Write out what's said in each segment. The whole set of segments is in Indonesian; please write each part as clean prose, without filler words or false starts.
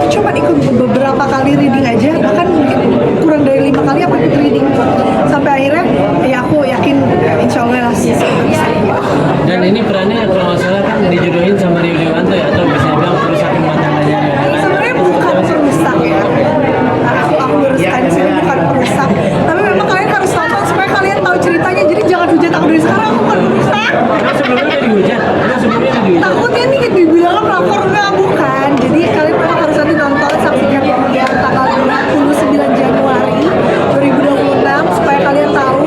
tuh cuma ikut beberapa kali reading aja, bahkan mungkin kurang dari 5 kali aku ikut reading sampai akhirnya ya aku yakin insya Allah lah bisa. Dan ini perannya kalau nggak salah kan dijodohin sama Rio Dewanto ya, atau bisa bilang perusak rumah tangganya. Sebenarnya bukan perusak ya, aku luruskan di sini bukan perusak, tapi memang kalian harus nonton supaya kalian tahu ceritanya. Jadi jangan hujat aku dari sekarang, aku bukan perusak. Sebelumnya udah dihujat, Takutnya nih dibilang pelakor, enggak, bukan. Jadi kalian memang harus nanti nonton, saksikan ya tanggal 29 Januari 2026 supaya kalian tahu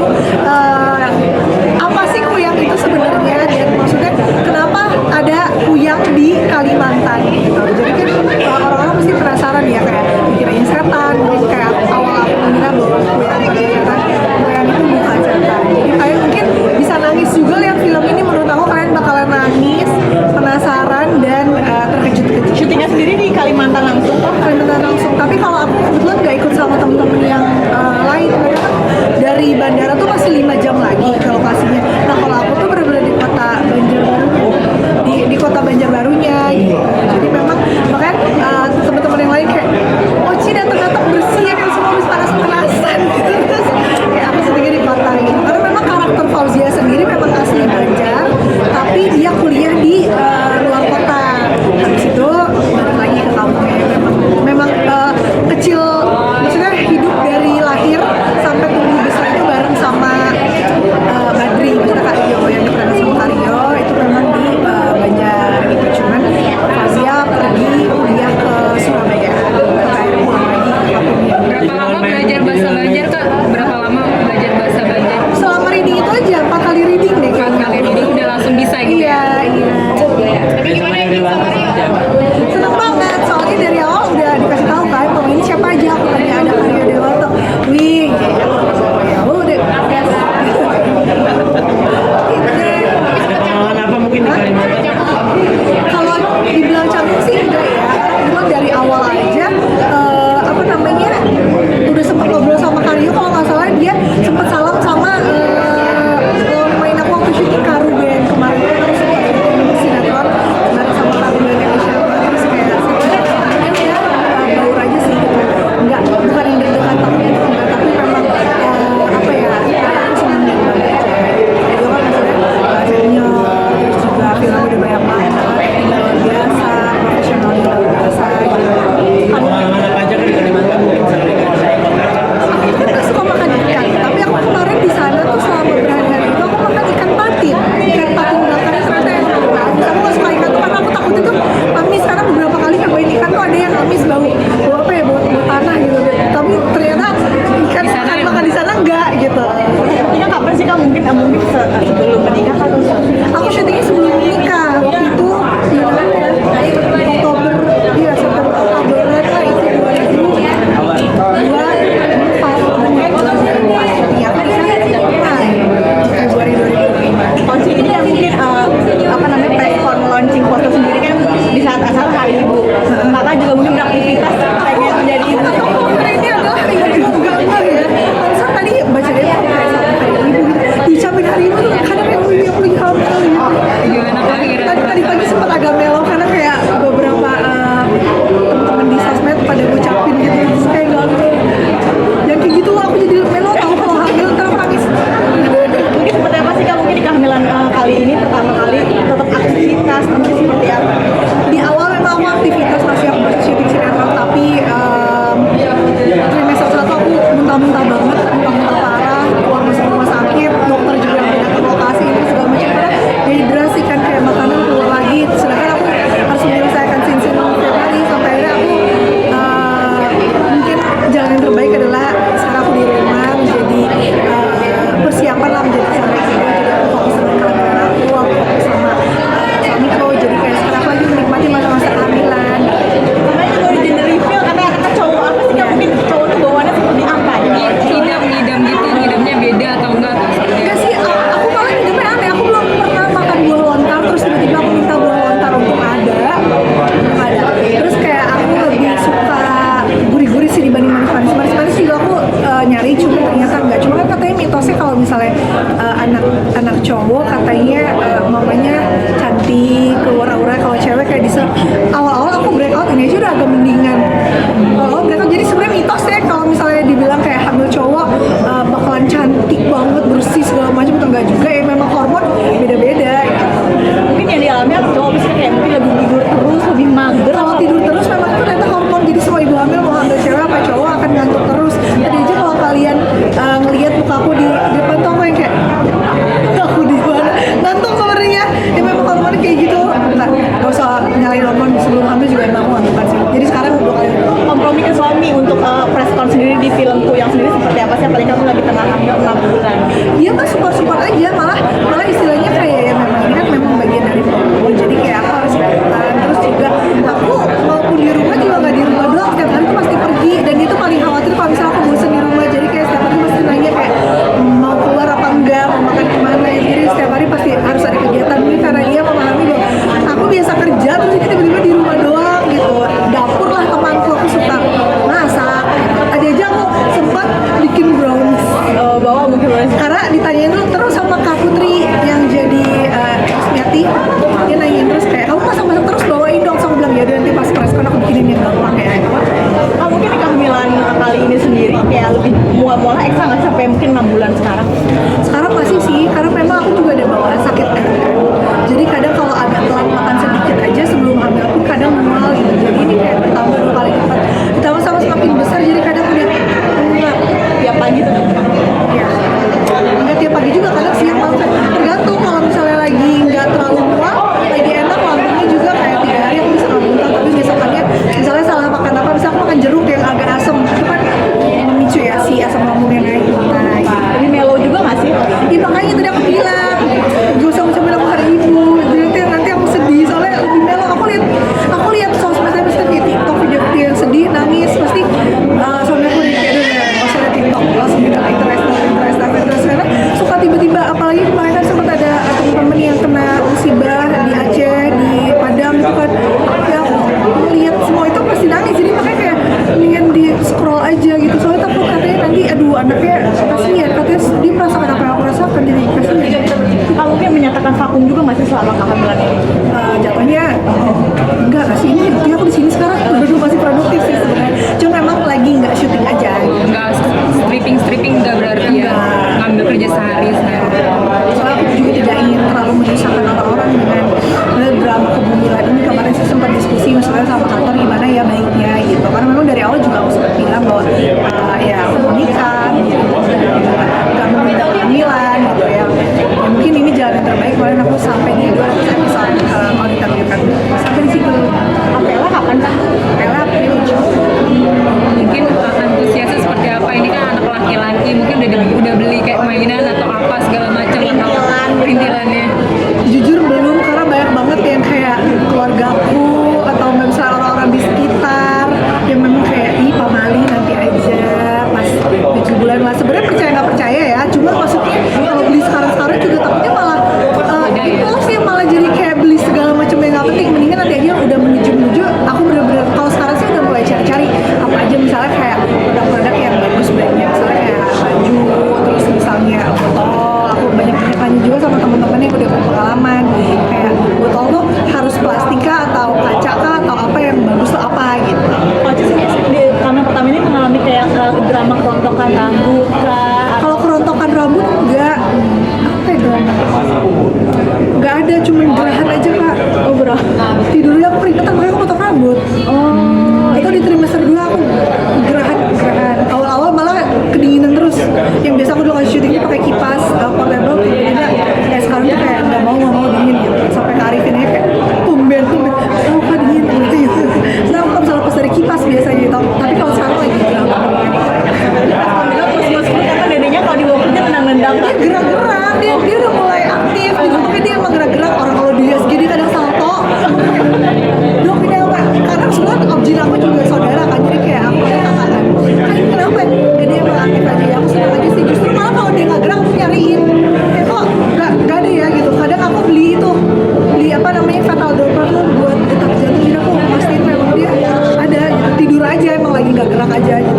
apa sih kuyang itu sebenarnya, dan maksudnya kenapa ada kuyang di Kalimantan gitu. Jadi kan orang-orang pasti penasaran ya, kayak dikiranya setan, mungkin kayak awal aku mengira bahwa kuyang itu setan, kuyang itu bukan setan. Jadi kalian mungkin bisa nangis juga lihat film ini, menurut aku kalian bakalan nangis, penasaran, dan terkejut-kejut. Syutingnya sendiri di Kalimantan langsung kok? Kalimantan langsung, tapi kalau aku kebetulan gak ikut sama temen-temen yang lain, karena kan dari bandara tuh masih 5 jam lagi ke lokasinya. Nah kalau aku tuh bener-bener di kota Banjarbaru, di kota Banjarbarunya gitu. Jadi memang makanya teman-teman yang lain kayak Oci datang-datang bersih ya, semua habis panas-panasan gitu. Terus kayak aku sendiri di kota gitu, karena memang karakter Fauzia sendiri memang asli Banjar, tapi dia kuliah di luar kota. Habis itu balik lagi ke kampungnya. Memang kecil, maksudnya hidup dari lahir sampai tumbuh besar itu bareng sama Badri, maksudnya Kak Rio yang diperanin sama Kak Rio itu memang di Banjar gitu. Cuman Fazia pergi kuliah ke Surabaya, akhirnya pulang lagi ke kampungnya. Berapa lama belajar bahasa Banjar Kak? Berapa lama belajar bahasa Banjar? Selama reading itu aja 4 kali reading deh. 4 kali reading udah langsung bisa gitu. Iya. Tapi sama Rio Dewanto saja. Seneng banget, soalnya dari awal udah dikasih tahu kan, kalau ini siapa aja, aku tanya ada Rio Dewanto. Wih, ya udah. Ada pengalaman apa mungkin di Kalimantan? Kalau dibilang cantik sih enggak ya, karena dari awal aja apa namanya udah sempet ngobrol sama Kario, kalau nggak salah dia sempet salam sama main aku waktu syuting Karu Band kemarin, terus sinetron bareng sama Karu Band yang siapa, terus kayak ya baur aja sih gitu, enggak, bukan yang deg-degan tapi enggak, tapi memang apa ya, aku senang dan bangga aja. Dia kan maksudnya senior, terus juga filmnya udah banyak banget, luar biasa, profesionalnya luar biasa gitu. Pengalaman apa aja kan di Kalimantan mungkin sering Aku kan gak suka makan ikan, tapi aku kemarin di sana tuh selama beberapa hari itu aku makan ikan patin bakarnya, ternyata enak banget. Aku gak suka ikan tuh karena aku takut itu amis, karena beberapa kali nyobain ikan tuh ada yang amis, bau apa ya, bau tanah gitu. Tapi ternyata ikan makan di sana enggak gitu. Syutingnya kapan sih Kak? Mungkin sebelum menikah kan? Aku syutingnya sebelum menikah, waktu itu Oktober, iya September Oktober lah itu 2025. Konsi ini ya mungkin apa namanya platform launching foto sendiri kan di saat asal Hari Ibu. Kakak juga mungkin beraktivitas pengen menjadi Ini adalah hari ibu, enggak ya. Saya tadi baca dia kayak satu hari ibu gitu. Diucapin hari ibu tuh kadang yang lagi hamil gitu. Gimana Kak kira? Tadi pagi sempat agak melo karena kayak beberapa teman-teman di sosmed pada ngucapin gitu. Terus kayak gak yang kayak gitu aku jadi melo, tau kalau hamil ntar nangis. mungkin seperti apa sih Kak? Mungkin di kehamilan kali ini pertama kali tetap aktivitas nanti seperti apa? Di awal memang aku aktivitas masih aku syuting sinetron, tapi trimester 1 aku muntah-muntah banget, muntah-muntah parah, keluar masuk rumah sakit, dokter juga yang datang ke lokasi itu segala macam, karena dehidrasi kan, kayak makanan keluar lagi, sedangkan aku harus menyelesaikan scene setiap hari, sampai akhirnya aku mungkin jalan yang terbaik adalah sekarang aku di rumah menjadi persiapan lah menjadi seorang ibu. Jadi aku fokus sama kehamilan aku fokus sama suamiku, jadi kayak sekarang aku lagi menikmati masa-masa kehamilan. Karena juga udah gender reveal karena cowok apa sih Kak? Mungkin cowok tuh bawaannya seperti apa? Ngidam gitu, ngidamnya beda atau enggak tuh? Enggak sih, aku malah hidupnya aneh. Aku belum pernah makan buah lontar, terus tiba-tiba aku minta buah lontar untuk ada. Terus kayak aku lebih suka gurih-gurih sih dibanding manis-manis. Manis-manis juga aku nyari, cuma ternyata enggak. Cuma kan katanya mitosnya kalau misalnya anak cowok katanya mamanya cantik, keluar aura, kalau cewek kayak awal-awal aku breakout ini aja udah agak mendingan. nggak sih selama kehamilan ini? Jatuhnya enggak sih, ini buktinya aku di sini sekarang udah masih produktif sih sebenarnya. Cuma memang lagi nggak syuting aja. Enggak stripping enggak berarti ya ngambil kerja sehari. Soalnya aku juga tidak ingin terlalu menyusahkan orang-orang dengan drama kebumilan ini. Kemarin sih sempat diskusi misalnya sama kantor gimana ya baiknya gitu. Karena memang dari awal juga aku sempat bilang bahwa ya aku mau nikah, gitu. Nggak mau minta kehamilan gitu ya. Ya mungkin ini jalan yang terbaik. Kemarin aku sampai di 200 episode mau ditampilkan sampai di situ. Apela kapan kan? Ella April Mungkin antusiasnya seperti apa, ini kan anak laki-laki mungkin udah beli kayak mainan atau apa segala macam atau perintilannya. jujur belum, karena banyak banget yang kayak keluargaku atau misalnya orang-orang di sekitar yang memang kayak ih pamali nanti aja pas 7 bulan lah. Sebenarnya percaya nggak percaya ya, cuma maksudnya kalau beli sekarang juga takutnya malah itu sih malah jadi kayak beli segala macam yang nggak penting. Mendingan nanti aja udah menuju aku bener-bener kalau sekarang sih udah mulai cari-cari apa aja misalnya kayak produk-produk yang bagus brandnya, misalnya kayak baju, terus misalnya botol. Aku banyak tanya juga sama teman-teman yang udah berpengalaman kayak botol tuh harus plastika atau kaca kah atau apa yang bagus tuh apa gitu. Kalau sih di kamar pertama ini mengalami kayak drama kerontokan rambut kah? Kalau kerontokan rambut enggak, apa ya drama? Enggak ada, cuman gerahan aja kak. Oh bro. Tidurnya aku keringetan makanya aku potong rambut. Itu di trimester 2 aku gerahan. Awal-awal malah kedinginan terus. Yang biasa aku dulu kalau syuting pakai kipas portable, jadi kayak sekarang tuh kayak nggak mau dingin gitu. Sampai ke Arifinnya kayak tumben, oh kak dingin gitu. Nah aku bisa lepas dari kipas biasanya gitu. Tapi kalau sekarang lagi gerahan. Alhamdulillah terus masuk karena dedenya kalau dibawa kerja nendang-nendang. Dia gerak-gerak, dia udah mulai aktif gitu. Makanya dia emang gerak-gerak. Orang kalau di SG dia kadang salto. Dok ini apa? Karena sebenarnya objin aku juga saudara kan, jadi kayak aku kayak kakak kan. Ini kenapa? Jadi emang aktif aja ya. Aku senang aja sih. Justru malah kalau dia nggak gerak aku nyariin. Kayak kok nggak ada ya gitu. Kadang aku beli apa namanya fatal dropper tuh buat detak jantung. Jadi aku pastiin memang dia ada gitu. Tidur aja emang lagi nggak gerak aja gitu.